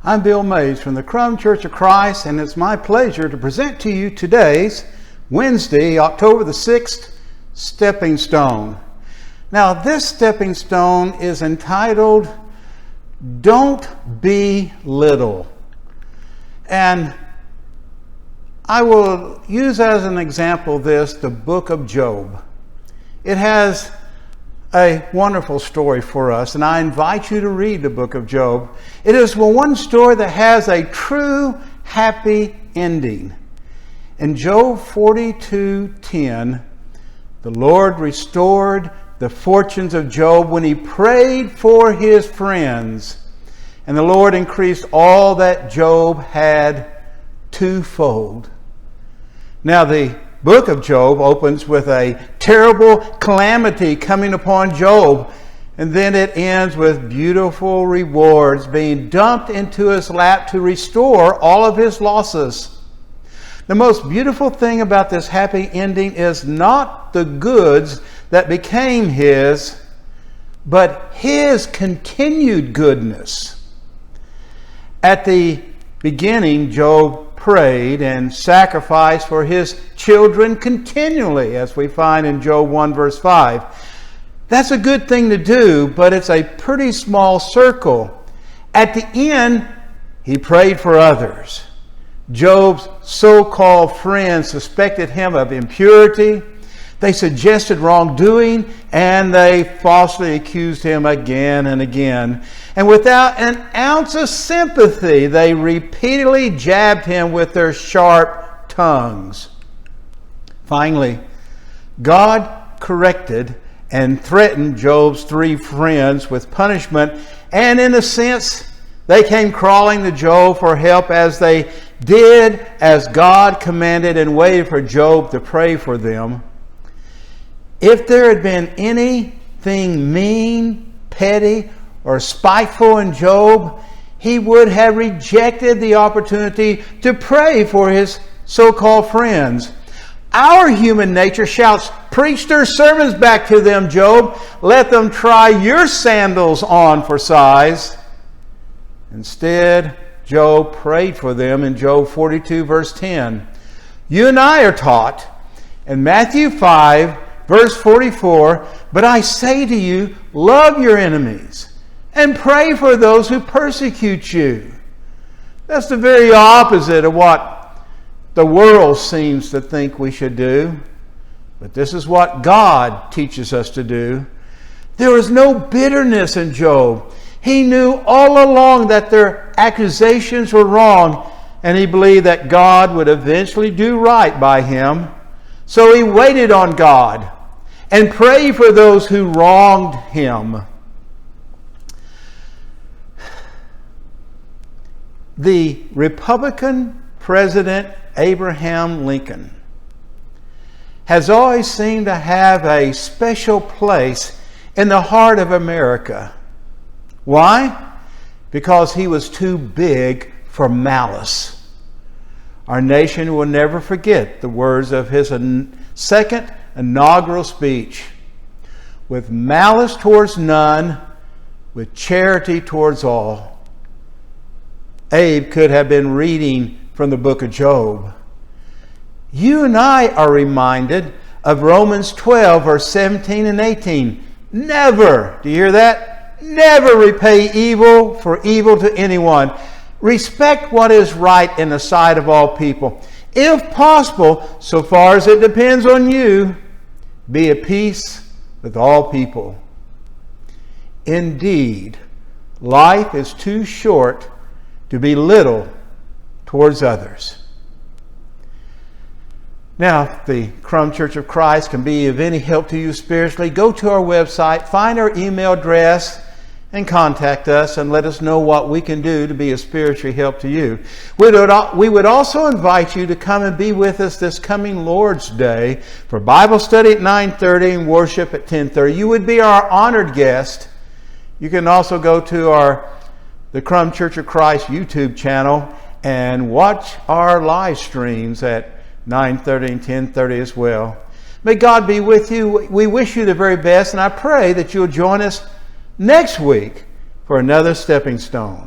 I'm Bill Mays from the Krum Church of Christ, and it's my pleasure to present to you today's Wednesday, October the 6th, Stepping Stone. Now, this stepping stone is entitled, Don't Be Little. And I will use as an example the book of Job. It has a wonderful story for us, and I invite you to read the book of Job. It is one story that has a true happy ending. In Job 42:10, the Lord restored the fortunes of Job when he prayed for his friends, and the Lord increased all that Job had twofold. Now, the book of Job opens with a terrible calamity coming upon Job, and then it ends with beautiful rewards being dumped into his lap to restore all of his losses. The most beautiful thing about this happy ending is not the goods that became his, but his continued goodness. At the beginning, Job prayed and sacrificed for his children continually, as we find in Job 1 verse 5. That's a good thing to do, but it's a pretty small circle. At the end, he prayed for others. Job's so-called friends suspected him of impurity. They suggested wrongdoing, and they falsely accused him again and again. And without an ounce of sympathy, they repeatedly jabbed him with their sharp tongues. Finally, God corrected and threatened Job's three friends with punishment, and in a sense, they came crawling to Job for help as they did as God commanded and waited for Job to pray for them. If there had been anything mean, petty, or spiteful in Job, he would have rejected the opportunity to pray for his so-called friends. Our human nature shouts, "Preach their sermons back to them, Job. Let them try your sandals on for size." Instead, Job prayed for them in Job 42 verse 10. You and I are taught in Matthew 5 verse 44, "But I say to you, love your enemies and pray for those who persecute you." That's the very opposite of what the world seems to think we should do. But this is what God teaches us to do. There was no bitterness in Job. He knew all along that their accusations were wrong, and he believed that God would eventually do right by him. So he waited on God and prayed for those who wronged him. The Republican President Abraham Lincoln has always seemed to have a special place in the heart of America. Why? Because he was too big for malice. Our nation will never forget the words of his second inaugural speech. With malice towards none, with charity towards all. Abe could have been reading from the book of Job. You and I are reminded of Romans 12, verse 17 and 18. Never, do you hear that? Never repay evil for evil to anyone. Respect what is right in the sight of all people. If possible, so far as it depends on you, be at peace with all people. Indeed, life is too short to be little towards others. Now, if the Krum Church of Christ can be of any help to you spiritually, go to our website, find our email address, and contact us and let us know what we can do to be a spiritual help to you. We would also invite you to come and be with us this coming Lord's Day for Bible study at 9:30 and worship at 10:30. You would be our honored guest. You can also go to the Krum Church of Christ YouTube channel and watch our live streams at 9:30 and 10:30 as well. May God be with you. We wish you the very best, and I pray that you'll join us next week for another stepping stone.